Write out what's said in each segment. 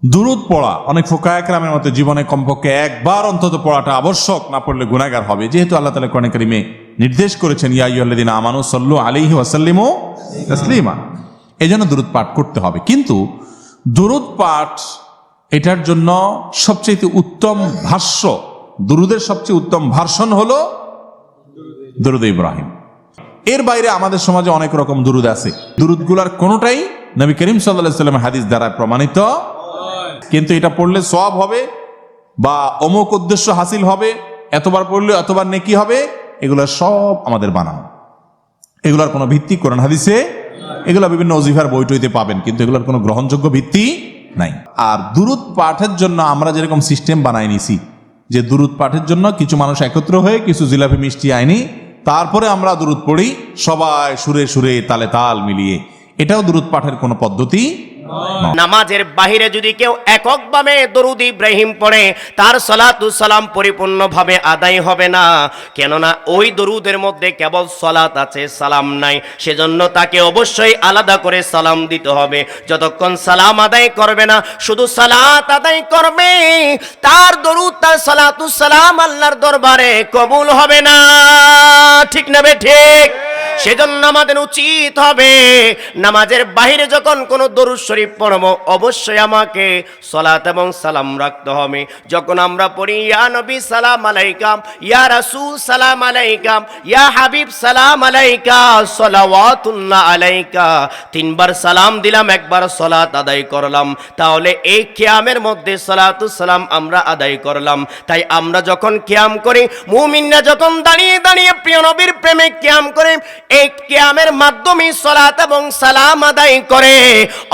দুরূদ পড়া অনেক ফুকাহায়ে কেরামের মতে জীবনে কমপক্ষে একবার অন্তত পড়াটা আবশ্যক, না পড়লে গুনাহগার হবে। যেহেতু আল্লাহ তাআলা কোরআনে কারীমে নির্দেশ করেছেন ইয়া আইয়ুহাল্লাযীনা আমানু সাল্লু আলাইহি ওয়া সাল্লিমু তাসলিমা, এজন্য দুরূদ পাঠ করতে হবে। কিন্তু দুরূদ পাঠ এটার জন্য সবচেয়ে উত্তম ভাষ্য, দুরূদের সবচেয়ে উত্তম ভার্সন হলো দুরূদ ইব্রাহিম। এর বাইরে আমাদের সমাজে অনেক রকম দুরূদ আছে, দুরূদগুলোর কোনোটাই নবী করিম সাল্লাল্লাহু আলাইহি ওয়াসাল্লামের হাদিস দ্বারা প্রমাণিত, কিন্তু এটা পড়লে সওয়াব হবে বা অমুক উদ্দেশ্য হাসিল হবে, এতবার পড়লে এতবার নেকি হবে, এগুলো সব আমাদের বানানো। এগুলোর কোনো ভিত্তি কোরআন হাদিসে, এগুলো বিভিন্ন ওজিফার বই টইতে পাবেন, কিন্তু এগুলোর কোনো গ্রহণযোগ্য ভিত্তি নাই। আর দুরূদ পাঠের জন্য আমরা যেরকম সিস্টেম বানাই নিছি যে দুরূদ পাঠের জন্য কিছু মানুষ একত্র হয়ে কিছু জিলাপি মিষ্টি আইনি, তারপরে আমরা দুরূদ পড়ি সবাই সুরে সুরে তালে তাল মিলিয়ে, এটাও দুরূদ পাঠের কোনো পদ্ধতি। নামাজের বাহিরে যদি কেউ এককভাবে দরুদ ইব্রাহিম পড়ে তার সালাতু সালাম পরিপূর্ণভাবে আদায় হবে না, কেননা ওই দরুদের মধ্যে কেবল সালাত আছে, সালাম নাই। সেজন্য তাকে অবশ্যই আলাদা করে সালাম দিতে হবে। যতক্ষণ সালাম আদায় করবে না, শুধু সালাত আদায় করবে, তার দরুদ তার সালাতু সালাম আল্লাহর দরবারে কবুল হবে না। ঠিক না বে ঠিক? সেজন্য আমাদের উচিত হবে নামাজের বাহিরে যখন কোনো দরুদ শরীফ পড়ব, অবশ্যই আমাকে সালাত এবং সালাম রাখতে হবে। যখন আমরা পড়ি ইয়া নবী সালাম আলাইকা, ইয়া রাসূল সালাম আলাইকা, ইয়া হাবিব সালাম আলাইকা, সালাওয়াতুল্লাহ আলাইকা, তিনবার সালাম দিলাম, একবার সালাত আদায় করলাম, তাহলে এই কিয়ামের মধ্যে সালাতু সালাম আমরা আদায় করলাম। তাই আমরা যখন কিয়াম করি, মুমিনরা যখন দাঁড়িয়ে দাঁড়িয়ে প্রিয় নবীর প্রেমে কিয়াম করে, এই কিয়ামের মাধ্যমে সালাত এবং সালাম আদায় করে।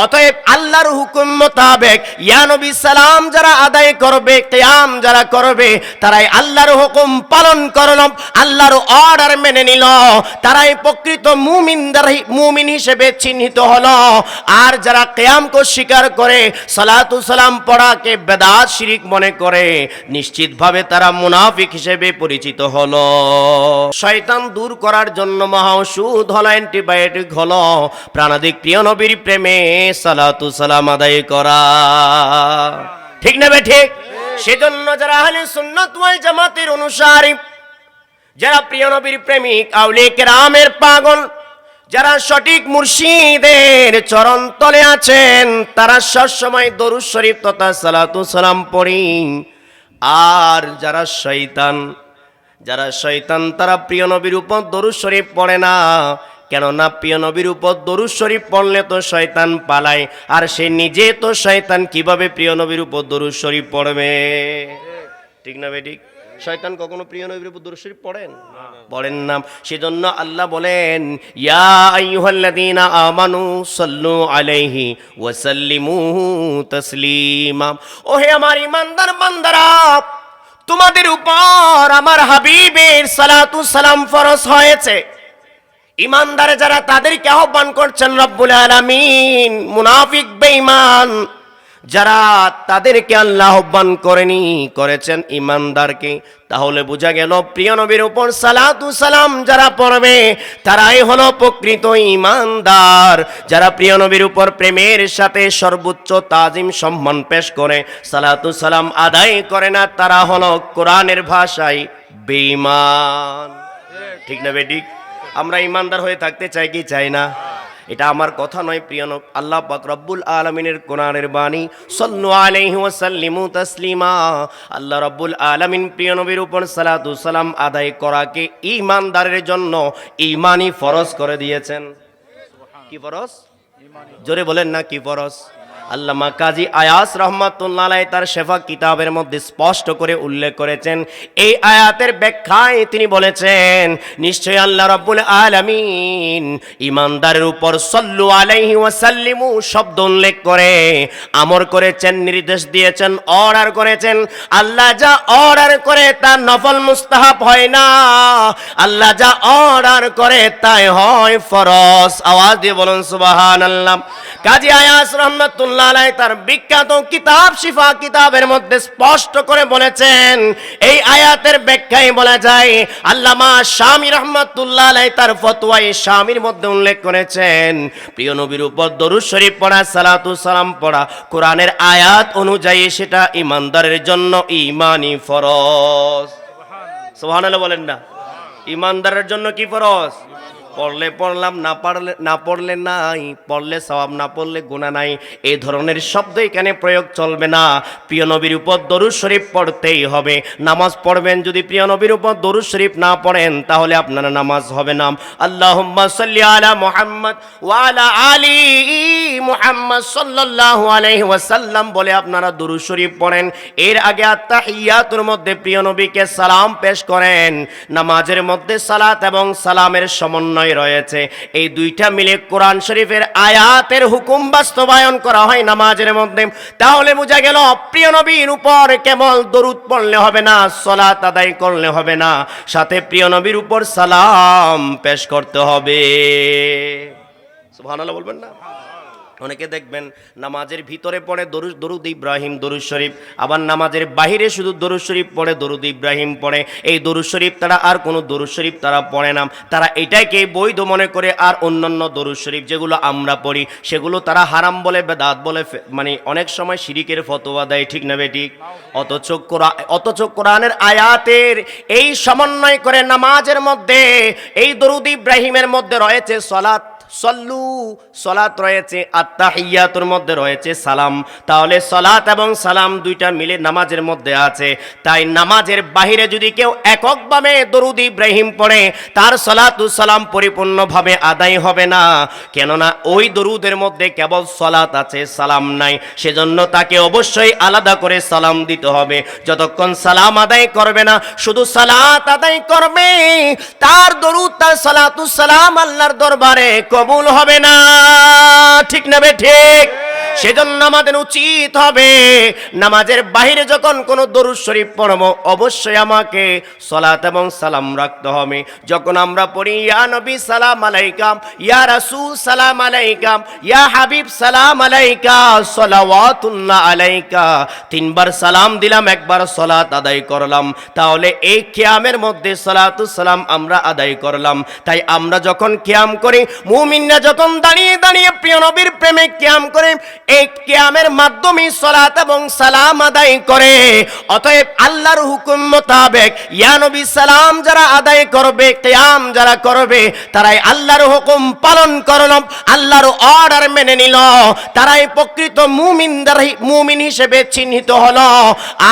অতএব আল্লাহর হুকুম মোতাবেক ইয়া নবী সালাম যারা আদায় করবে, কিয়াম যারা করবে, তারাই আল্লাহর হুকুম পালন করল, আল্লাহর অর্ডার মেনে নিল, তারাই প্রকৃত মুমিন হিসেবে চিহ্নিত হলো। আর যারা কিয়ামকে স্বীকার করে, সালাতু সালাম পড়াকে বেদাত শিরিক মনে করে, নিশ্চিতভাবে তারা মুনাফিক হিসেবে পরিচিত হলো। শয়তান দূর করার জন্য মহা ওষুধ হলো, অ্যান্টিবায়োটিক হলো প্রাণাদিক প্রিয় নবীর প্রেমে সালাতু সালাম আদায় করা। ঠিক না বে ঠিক? সেজন্য যারা আহলে সুন্নাত ওয়াল জামাতের অনুসারী, যারা প্রিয় নবীর প্রেমিক, আউলিয়া কেরামের পাগল, যারা সঠিক মুর্শিদের চরণ তলে আছেন, তারা সবসময় দরুদ শরীফ তথা সালাতু সালাম পড়ি। আর যারা শয়তান তারা প্রিয় নবীর উপর দরুদ শরীফ পড়ে না, কেননা প্রিয় নবীর উপর দরুদ শরীফ পড়লে তো শয়তান পালায়, আর সে নিজে তো শয়তান, কিভাবে প্রিয় নবীর উপর দরুদ শরীফ পড়বে? ঠিক না বেঠিক? শয়তান কখনো প্রিয় নবীর উপর দরুদ শরীফ পড়েন না। সেজন্য আল্লাহ বলেন ইয়া আইয়ুহাল্লাযীনা আমানু সাল্লু আলাইহি ওয়া সাল্লিমু তাসলিমা। ওহে আমার ঈমানদার বান্দারা, তোমাদের উপর আমার হাবিবের সালাতু সালাম ফরজ হয়েছে। ঈমানদার যারা, তাদেরকে আহ্বান করছেন রব্বুল আলামিন। মুনাফিক বেঈমান যারা, তাদেরকে আল্লাহ আহ্বান করেছেন ঈমানদারকে। তাহলে বোঝা গেল প্রিয় নবীর উপর সালাতু সালাম যারা পড়বে, তারাই হলো প্রকৃত ঈমানদার। যারা প্রিয় নবীর উপর প্রেমের সাথে সর্বোচ্চ তাজিম সম্মান পেশ করে, সালাতু সালাম আদায় করে না, তারা হলো কোরআনের ভাষায় বেঈমান। ঠিক না বেঠিক? আমরা ঈমানদার হয়ে থাকতে চাই কি চাই না? এটা আমার কথা নয়, প্রিয় আল্লাহ পাক রব্বুল আলামিনের কোরআনের বাণী। সাল্লু আলাইহি ওয়া সাল্লিমু তাসলিমা। আল্লাহ রব্বুল আলামিন প্রিয় নবীর উপর সালাতু সালাম আদায় করাকে ঈমানদারের জন্য ঈমানি ফরজ করে দিয়েছেন। কি ফরজ? জোরে বলেন না, কি ফরজ? আল্লামা কাজী আয়াস রহমাতুল্লাহ আলাইহি তার শেফা কিতাবের মধ্যে স্পষ্ট করে উল্লেখ করেছেন। এই আয়াতের ব্যাখ্যায় তিনি বলেছেন, নিশ্চয়ই আল্লাহ রাব্বুল আলামিন ঈমানদারের উপর সাল্লু আলাইহি ওয়া সাল্লিমু শব্দ উল্লেখ করে আমর করেছেন, নির্দেশ দিয়েছেন, অর্ডার করেছেন। আল্লাহ যা অর্ডার করে তা নফল মুস্তাহাব হয় না, আল্লাহ যা অর্ডার করে তাই হয় ফরজ। আওয়াজ দিয়ে বলুন সুবহানাল্লাহ। কাজী আয়াস রহমাতুল্লাহ আলাইহি তার বিখ্যাত কিতাব শিফা কিতাবের মধ্যে স্পষ্ট করে বলেছেন, এই আয়াতের ব্যাখ্যায় বলা যায়, আল্লামা শামী রহমাতুল্লাহ আলাইহি তার ফতোয়ায়ে শামীর মধ্যে উল্লেখ করেছেন, প্রিয় নবীর উপর দরুদ শরীফ পড়া, সালাতু সালাম পড়া কোরআনের আয়াত অনুযায়ী সেটা ঈমানদারের জন্য ঈমানি ফরজ। সুবহানাল্লাহ বলেন না? ঈমানদারের জন্য কি ফরজ? পড়লে পড়লাম, না পড়লে নাই, পড়লে সওয়াব, না পড়লে গুনাহ নাই, এই ধরনের শব্দ এখানে প্রয়োগ চলবে না। প্রিয় নবীর উপর দরুদ শরীফ পড়তেই হবে। নামাজ পড়বেন, যদি প্রিয় নবীর উপর দরুদ শরীফ না পড়েন তাহলে আপনার নামাজ হবে না। আল্লাহুম্মা সাল্লি আলা মুহাম্মদ ওয়া আলা আলি মুহাম্মদ সাল্লাল্লাহু আলাইহি ওয়াসাল্লাম বলে আপনারা দরুদ শরীফ পড়েন। এর আগে আত্তাহিয়াতুর মধ্যে প্রিয় নবীকে সালাম পেশ করেন। নামাজের মধ্যে সালাত এবং সালামের সমন্বয় রয়েছে, এই দুইটা মিলে কোরআন শরীফের আয়াতের হুকুম বাস্তবায়ন করা হয় নামাজের মধ্যে। তাহলে বোঝা গেল প্রিয় নবীর উপর কেবল দরুদ পড়লে হবে না, সালাত আদায় করলে হবে না, সাথে প্রিয় নবীর উপর সালাম পেশ করতে হবে। সুবহানাল্লাহ বলবেন না? অনেকে দেখবেন নামাজের ভিতরে পড়ে দরুদ ইব্রাহিম দরুদ শরীফ, আবার নামাজের বাহিরে শুধু দরুদ শরীফ পড়ে, দরুদ ইব্রাহিম পড়ে। এই দরুদ শরীফ তারা আর কোনো দরুদ শরীফ তারা পড়ে না, তারা এটাকে বৈধ মনে করে। আর অন্যান্য দরুদ শরীফ যেগুলো আমরা পড়ি সেগুলো তারা হারাম বলে, বেদাত বলে, মানে অনেক সময় শিরিকের ফতোয়া দেয়, ঠিক না বেঠিক? অথচ কোরআনের আয়াতের এই সমন্বয় করে নামাজের মধ্যে এই দরুদ ইব্রাহিমের মধ্যে রয়েছে সালাত, সল্লু সালাত রয়েছে, আত্তাহিয়াতুর মধ্যে রয়েছে সালাম। তাহলে সালাত এবং সালাম দুইটা মিলে নামাজের মধ্যে আছে। তাই নামাজের বাহিরে যদি কেউ এককভাবে দরুদ ইব্রাহিম পড়ে তার সালাতু সালাম পরিপূর্ণভাবে আদায় হবে না, কেননা ওই দরুদের মধ্যে কেবল সালাত আছে, সালাম নাই। সেজন্য তাকে অবশ্যই আলাদা করে সালাম দিতে হবে। যতক্ষণ সালাম আদায় করবে না, শুধু সালাত আদায় করবে, তার দরুদ, তার সালাতু সালাম আল্লাহর দরবারে কবুল হবে না, ঠিক না ঠিক? সেজন্য আমাদের উচিত হবে নামাজের বাইরে যখন কোনো দরুদ শরীফ পড়ব অবশ্যই আমাকে সালাত এবং সালাম রাখতে হবে। যখন আমরা পড়ি ইয়া নবী সালাম আলাইকা, ইয়া রাসূল সালাম আলাইকা, ইয়া হাবিব সালাম আলাইকা, সালাওয়াতুল্লাহ আলাইকা, তিনবার সালাম দিলাম, একবার সালাত আদায় করলাম, তাহলে এই কিয়ামের মধ্যে সালাতু সালাম আমরা আদায় করলাম। তাই আমরা যখন কিয়াম করি, মুমিনরা যখন দাঁড়িয়ে দাঁড়িয়ে প্রিয় নবীর প্রেমে কিয়াম করে, এই কিয়ামের মাধ্যমে সালাত এবং সালাম আদায় করে। অতএব আল্লাহর হুকুম মোতাবেক ইয়া নবী সালাম যারা আদায় করবে, কিয়াম যারা করবে, তারাই আল্লাহর হুকুম পালন করলো, আল্লাহর অর্ডার মেনে নিল, তারাই প্রকৃত মুমিন হিসেবে চিহ্নিত হলো।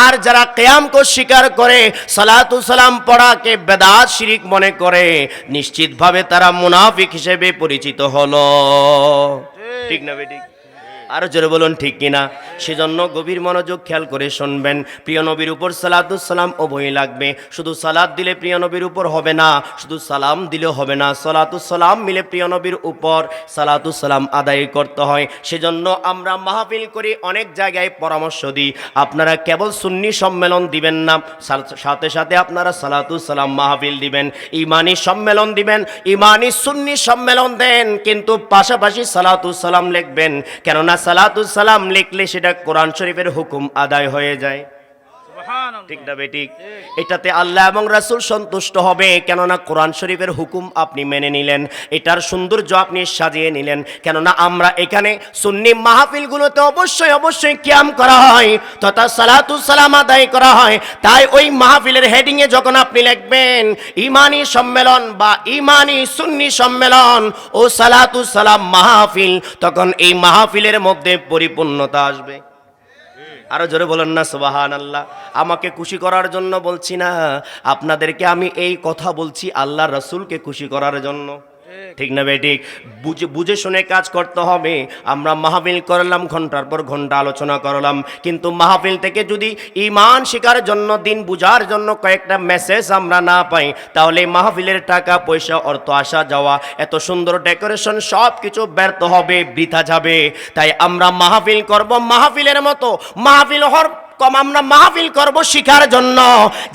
আর যারা কিয়ামকে স্বীকার করে, সালাতু সালাম পড়াকে বেদাত শিরিক মনে করে, নিশ্চিতভাবে তারা মুনাফিক হিসেবে পরিচিত হলো, ঠিক না বেঠিক? আরো জোরে বলুন ঠিক কিনা? সেজন্য গভীর মনোযোগ খেয়াল করে শুনবেন। প্রিয় নবীর উপর সালাতু সালাম উভয়ই লাগবে। শুধু সালাত দিলে প্রিয় নবীর উপর হবে না, শুধু সালাম দিলে হবে না, সালাতু সালাম মিলে প্রিয় নবীর উপর সালাতু সালাম আদায় করতে হয়। সেজন্য আমরা মাহফিল করি, অনেক জায়গায় পরামর্শ দিই, আপনারা কেবল সুন্নি সম্মেলন দিবেন না, সাথে সাথে আপনারা সালাতু সালাম মাহফিল দিবেন, ইমানি সম্মেলন দিবেন, ইমানি সুন্নি সম্মেলন দেন, কিন্তু পাশাপাশি সালাতু সালাম লিখবেন। কেননা সালাতু সালাম লিখলে সেটা কোরআন শরীফের হুকুম আদায় হয়ে যায়, ঠিক না বেঠিক? এটাতে আল্লাহ এবং রাসূল সন্তুষ্ট হবে, কেননা কোরআন শরীফের হুকুম আপনি মেনে নিলেন, এটার সৌন্দর্য আপনি সাজিয়ে নিলেন। কেননা আমরা এখানে সুন্নি মাহফিলগুলোতে অবশ্যই কিয়াম করা হয় তথা সালাতু সালাম আদায় করা হয়। তাই ওই মাহফিলের হেডিংয়ে যখন আপনি লিখবেন ইমানি সম্মেলন বা ইমানি সুন্নি সম্মেলন ও সালাতু সালাম মাহফিল, তখন এই মাহফিলের মধ্যে পরিপূর্ণতা আসবে। আরো জোরে বলেন না সুবহানাল্লাহ। আমাকে খুশি করার জন্য বলছি না, আপনাদেরকে আমি এই কথা বলছি আল্লাহ রাসূলকে খুশি করার জন্য, ঠিক না বেঠিক? বুঝে শুনে কাজ করতে হবে। আমরা মাহফিল করলাম, ঘন্টার পর ঘন্টা আলোচনা করলাম, কিন্তু মাহফিল থেকে যদি ঈমান শিখার জন্য, দিন বুঝার জন্য কয়েকটা মেসেজ আমরা না পাই, তাহলে মাহফিলের টাকা পয়সা, অর্থ আসা যাওয়া, এত সুন্দর ডেকোরেশন সব কিছু ব্যর্থ হবে, বৃথা যাবে। তাই আমরা মাহফিল করব, মাহফিলের মতো মাহফিল কম আমরা মাহফিল করব শিখার জন্য।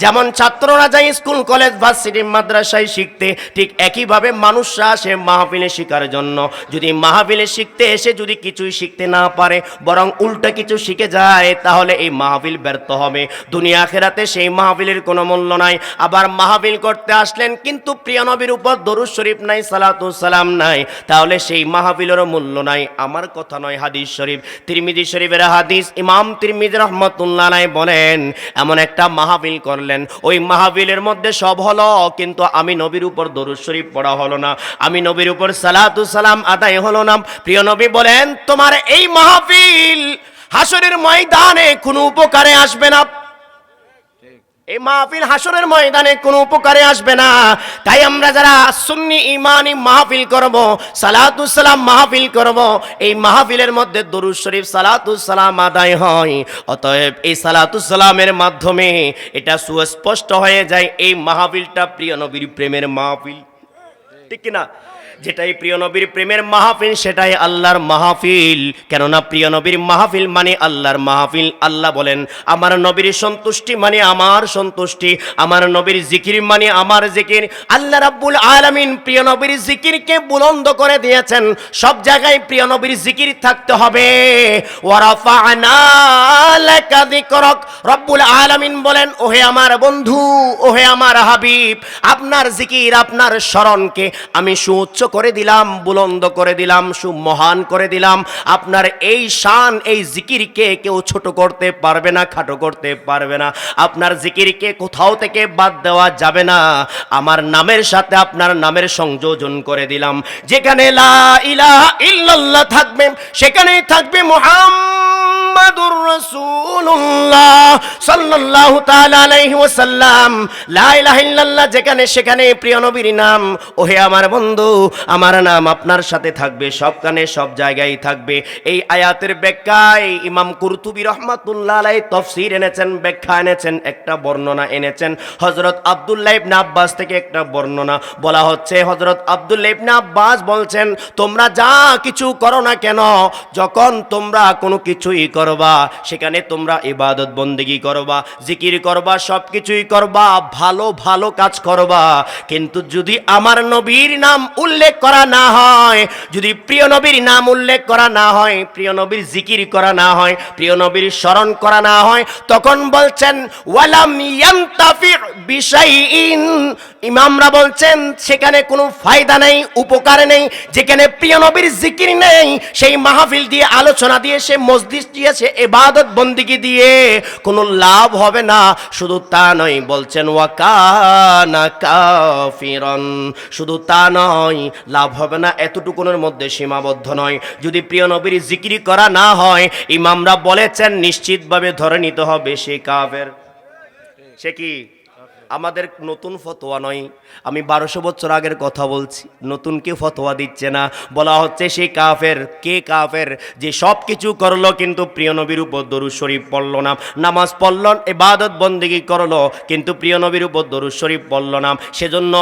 যেমন ছাত্ররা যায় স্কুল কলেজ ভার্সিটি মাদ্রাসায় শিখতে, ঠিক একইভাবে মানুষরা আসে মাহফিলে শিখার জন্য। যদি মাহফিলে শিখতে এসে যদি কিছুই শিখতে না পারে, বরং উল্টা কিছু শিখে যায়, তাহলে এই মাহফিল ব্যর্থ হবে। দুনিয়া আখিরাতে সেই মাহফিলের কোনো মূল্য নাই। আবার মাহফিল করতে আসলেন কিন্তু প্রিয় নবীর উপর দরুদ শরীফ নাই, সালাতুস সালাম নাই, তাহলে সেই মাহফিলেরও মূল্য নাই। আমার কথা নয়, হাদিস শরীফ, তিরমিজি শরীফের হাদিস। ইমাম তিরমিজি রাহমাতুল্লাহ আলাইহি বলেন, এমন একটা মাহফিল করলেন, ওই মাহফিলের মধ্যে সব হলো কিন্তু আমি নবীর উপর দরুদ শরীফ পড়া হলো না, আমি নবীর উপর সালাতুস সালাম আদায় হলো না। প্রিয় নবী বলেন, তোমার এই মাহফিল হাসরের ময়দানে কোনো উপকারে আসবে না। এই মাহফিল হাসরের ময়দানে কোনো উপকারে আসবে না। তাই আমরা যারা সুন্নি ইমানি মাহফিল করব, সালাতুস সালাম মাহফিল করব, এই মাহফিলের মধ্যে দরুদ শরীফ সালাতুস সালাম আদায় হয়। অতএব এই সালাতুস সালামের মাধ্যমে এটা সুস্পষ্ট হয়ে যায় এই মাহফিলটা প্রিয় নবীর প্রেমের মাহফিল, ঠিক কিনা? যেটাই প্রিয় নবীর প্রেমের মাহফিল সেটাই আল্লাহর মাহফিল। কেননা প্রিয় নবীর মাহফিল মানে আল্লাহর মাহফিল। আল্লাহ বলেন, আমার নবীর সন্তুষ্টি মানে আমার সন্তুষ্টি, আমার নবীর জিকির মানে আমার জিকির। আল্লাহ রাব্বুল আলামিন প্রিয় নবীর জিকিরকে বুলন্দ করে দিয়েছেন। সব জায়গায় প্রিয় নবীর জিকির থাকতে হবে। ওয়ারাফা'না লাকা যিকরাক, রব্বুল আলামিন বলেন, ওহে আমার বন্ধু, ওহে আমার হাবিব, আপনার জিকির, আপনার স্মরণকে আমি সুউচ্চ করে দিলাম, বুলন্দ করে দিলাম, সুমহান করে দিলাম। আপনার এই শান, এই জিকিরকে কেউ ছোট করতে পারবে না, খাটো করতে পারবে না। আপনার জিকিরকে কোথাও থেকে বাদ দেওয়া যাবে না। আমার নামের সাথে আপনার নামের সংযোজন করে দিলাম। যেখানে লা ইলাহা ইল্লাল্লাহ থাকবে সেখানেই থাকবে মুহাম্মাদুর রাসূলুল্লাহ সাল্লাল্লাহু তাআলা আলাইহি ওয়াসাল্লাম। লা ইলাহা ইল্লাল্লাহ যেখানে সেখানে প্রিয় নবীর নাম। ওহে আমার বন্ধু, আমার নাম আপনার সাথে থাকবে, সবখানে সব জায়গায় থাকবে। এই আয়াতের ব্যাখ্যায় ইমাম কুরতুবী রাহমাতুল্লাহ আলাইহি তাফসীর এনেছেন, ব্যাখ্যা এনেছেন, একটা বর্ণনা এনেছেন হযরত আব্দুল্লাহ ইবনে আব্বাস থেকে। একটা বর্ণনা বলা হচ্ছে, হযরত আব্দুল্লাহ ইবনে আব্বাস বলছেন, তোমরা যা কিছু করো না কেন, যখন তোমরা কোনো কিছুই করবা, সেখানে তোমরা ইবাদত বন্দেগী করবা, জিকির করবা, সব কিছুই করবা, ভালো ভালো কাজ করবা। কিন্তু যদি আমার নবীর নাম উল্লেখ করা না হয়, যদি প্রিয় নবীর নাম উল্লেখ করা না হয়, প্রিয় নবীর জিকির করা না হয়, প্রিয় নবীর স্মরণ করা না হয়, তখন বলছেন ওয়ালাম ইয়ান্তাফি বিশাইইন, ইমামরা বলছেন সেখানে কোনো ফায়দা নেই, উপকার নেই। যেখানে প্রিয় নবীর জিকির নেই, সেই মাহফিল দিয়ে, আলোচনা দিয়ে, সে মজলিস দিয়ে, সে ইবাদত বন্দেগী দিয়ে কোনো লাভ হবে না। শুধু তা নয়, বলছেন ওয়াকানা কাফিরান, শুধু তা নয়, লাভ হবে না এতটুকুনের মধ্যে সীমাবদ্ধ নয়। যদি প্রিয় নবীর জিকির করা না হয়, ইমামরা বলেছেন নিশ্চিতভাবে ধরে নিতে হবে সে কাফের। সে কি? আমাদের নতুন ফতোয়া নয়, আমি 1200 বছর আগের কথা বলছি। নতুন কেউ ফতোয়া দিচ্ছে না। বলা হচ্ছে সে কাফের। কে কাফের? যে সব কিছু করলো কিন্তু প্রিয় নবীর উপর দরুদ শরীফ পড়লো না, নামাজ পড়লো, ইবাদত বন্দেগী করলো কিন্তু প্রিয় নবীর উপর দরুদ শরীফ পড়লো না, সেজন্য